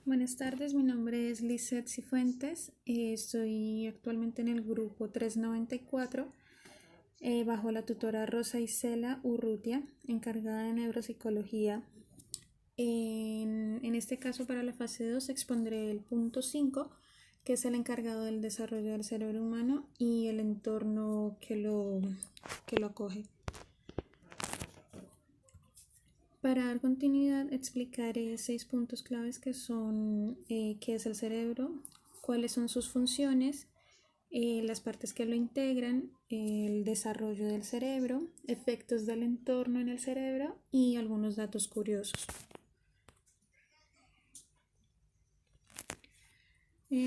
Buenas tardes, mi nombre es Lizeth Cifuentes. Estoy actualmente en el grupo 394 bajo la tutora Rosa Isela Urrutia, encargada de neuropsicología. En este caso, para la fase 2, expondré el punto 5, que es el encargado del desarrollo del cerebro humano y el entorno que lo acoge. Para dar continuidad, explicaré 6 puntos claves que son qué es el cerebro, cuáles son sus funciones, las partes que lo integran, el desarrollo del cerebro, efectos del entorno en el cerebro y algunos datos curiosos.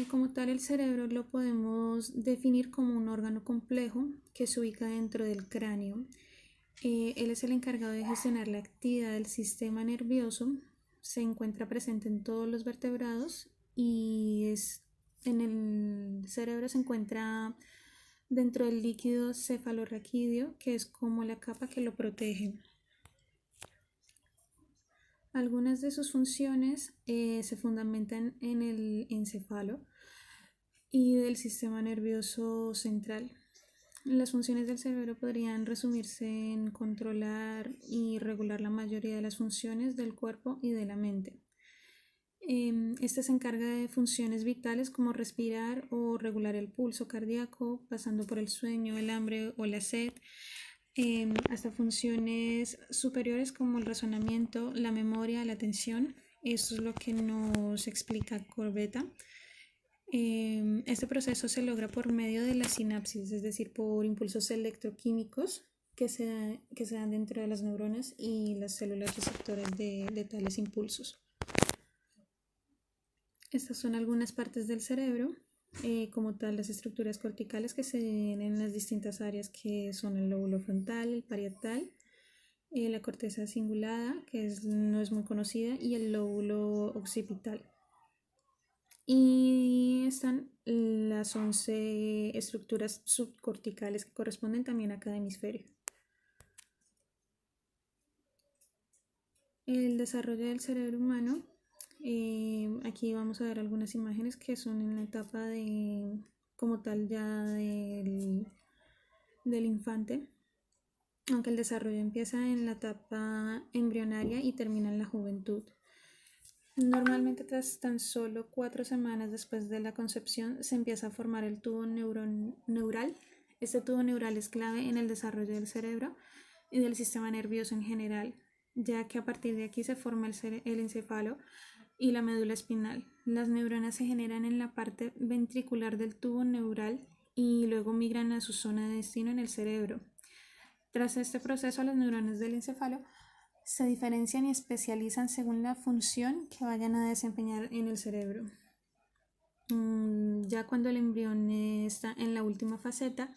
Como tal, el cerebro lo podemos definir como un órgano complejo que se ubica dentro del cráneo. Él es el encargado de gestionar la actividad del sistema nervioso, se encuentra presente en todos los vertebrados y en el cerebro se encuentra dentro del líquido cefalorraquídeo, que es como la capa que lo protege. Algunas de sus funciones se fundamentan en el encéfalo y del sistema nervioso central. Las funciones del cerebro podrían resumirse en controlar y regular la mayoría de las funciones del cuerpo y de la mente. Este se encarga de funciones vitales como respirar o regular el pulso cardíaco, pasando por el sueño, el hambre o la sed, hasta funciones superiores como el razonamiento, la memoria, la atención. Eso es lo que nos explica Corbetta. Este proceso se logra por medio de la sinapsis, es decir, por impulsos electroquímicos que se dan dentro de las neuronas y las células receptoras de tales impulsos. Estas son algunas partes del cerebro, como tal las estructuras corticales que se dividen en las distintas áreas que son el lóbulo frontal, el parietal, la corteza cingulada, que no es muy conocida, y el lóbulo occipital. Y están las 11 estructuras subcorticales que corresponden también a cada hemisferio. El desarrollo del cerebro humano. Aquí vamos a ver algunas imágenes que son en la etapa como tal ya del infante, aunque el desarrollo empieza en la etapa embrionaria y termina en la juventud. Normalmente tras tan solo 4 semanas después de la concepción se empieza a formar el tubo neural. Este tubo neural es clave en el desarrollo del cerebro y del sistema nervioso en general, ya que a partir de aquí se forma el encéfalo y la médula espinal. Las neuronas se generan en la parte ventricular del tubo neural y luego migran a su zona de destino en el cerebro. Tras este proceso, las neuronas del encéfalo se diferencian y especializan según la función que vayan a desempeñar en el cerebro. Ya cuando el embrión está en la última faceta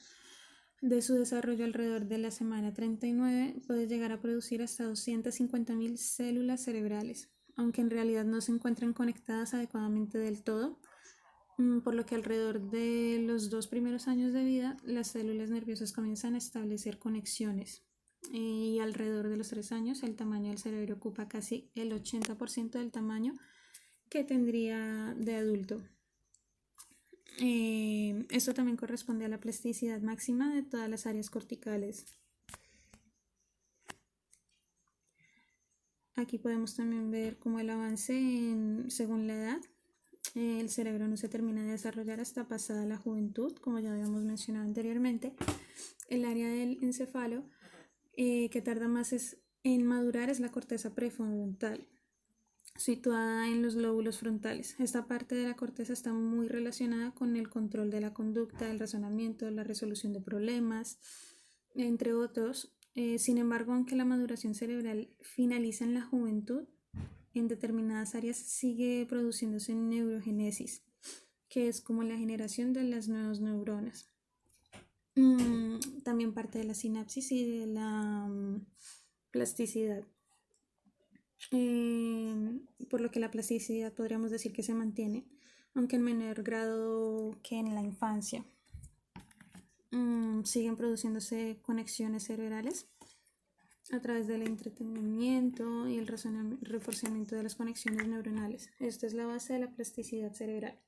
de su desarrollo, alrededor de la semana 39, puede llegar a producir hasta 250.000 células cerebrales, aunque en realidad no se encuentran conectadas adecuadamente del todo, por lo que alrededor de los 2 primeros años de vida las células nerviosas comienzan a establecer conexiones. Y alrededor de los 3 años el tamaño del cerebro ocupa casi el 80% del tamaño que tendría de adulto. Esto también corresponde a la plasticidad máxima de todas las áreas corticales. Aquí podemos también ver cómo el avance según la edad. El cerebro no se termina de desarrollar hasta pasada la juventud, como ya habíamos mencionado anteriormente. El área del encéfalo que tarda más en madurar es la corteza prefrontal, situada en los lóbulos frontales. Esta parte de la corteza está muy relacionada con el control de la conducta, el razonamiento, la resolución de problemas, entre otros. Sin embargo, aunque la maduración cerebral finaliza en la juventud, en determinadas áreas sigue produciéndose neurogénesis, que es como la generación de las nuevas neuronas. También parte de la sinapsis y de la plasticidad. Por lo que la plasticidad podríamos decir que se mantiene, aunque en menor grado que en la infancia. Siguen produciéndose conexiones cerebrales a través del entretenimiento y el reforzamiento de las conexiones neuronales. Esta es la base de la plasticidad cerebral.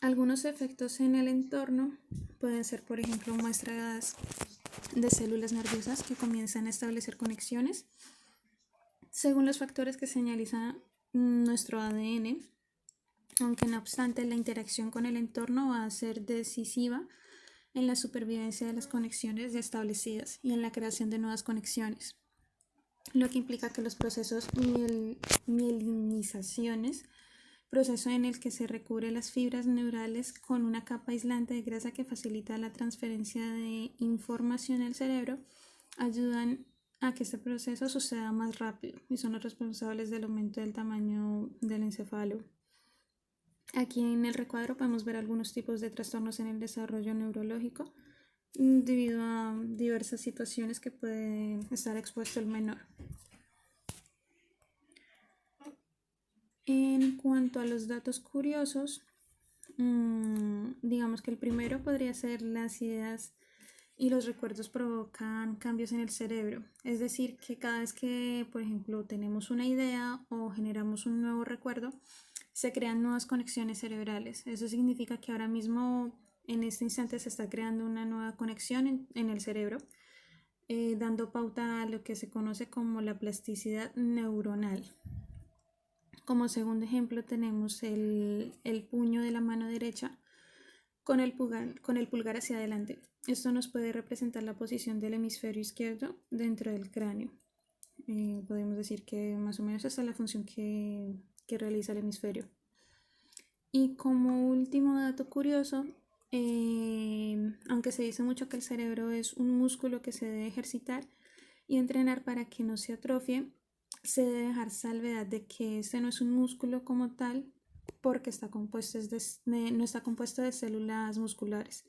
Algunos efectos en el entorno pueden ser, por ejemplo, muestras de células nerviosas que comienzan a establecer conexiones según los factores que señaliza nuestro ADN, aunque no obstante la interacción con el entorno va a ser decisiva en la supervivencia de las conexiones ya establecidas y en la creación de nuevas conexiones, lo que implica que los procesos mielinizaciones, proceso en el que se recubre las fibras neurales con una capa aislante de grasa que facilita la transferencia de información al cerebro, ayudan a que este proceso suceda más rápido y son los responsables del aumento del tamaño del encéfalo. Aquí en el recuadro podemos ver algunos tipos de trastornos en el desarrollo neurológico debido a diversas situaciones que puede estar expuesto el menor. En cuanto a los datos curiosos, digamos que el primero podría ser las ideas y los recuerdos provocan cambios en el cerebro. Es decir, que cada vez que, por ejemplo, tenemos una idea o generamos un nuevo recuerdo, se crean nuevas conexiones cerebrales. Eso significa que ahora mismo, en este instante, se está creando una nueva conexión en el cerebro, dando pauta a lo que se conoce como la plasticidad neuronal. Como segundo ejemplo tenemos el puño de la mano derecha con el pulgar hacia adelante. Esto nos puede representar la posición del hemisferio izquierdo dentro del cráneo. Podemos decir que más o menos esa es la función que realiza el hemisferio. Y como último dato curioso, aunque se dice mucho que el cerebro es un músculo que se debe ejercitar y entrenar para que no se atrofie, se debe dejar salvedad de que este no es un músculo como tal porque no está compuesto de células musculares,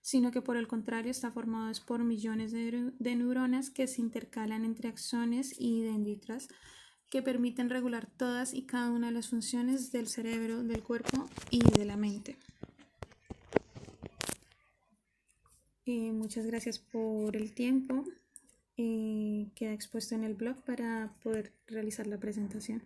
sino que por el contrario está formado por millones de neuronas que se intercalan entre axones y dendritas que permiten regular todas y cada una de las funciones del cerebro, del cuerpo y de la mente. Muchas gracias por el tiempo. Queda expuesto en el blog para poder realizar la presentación.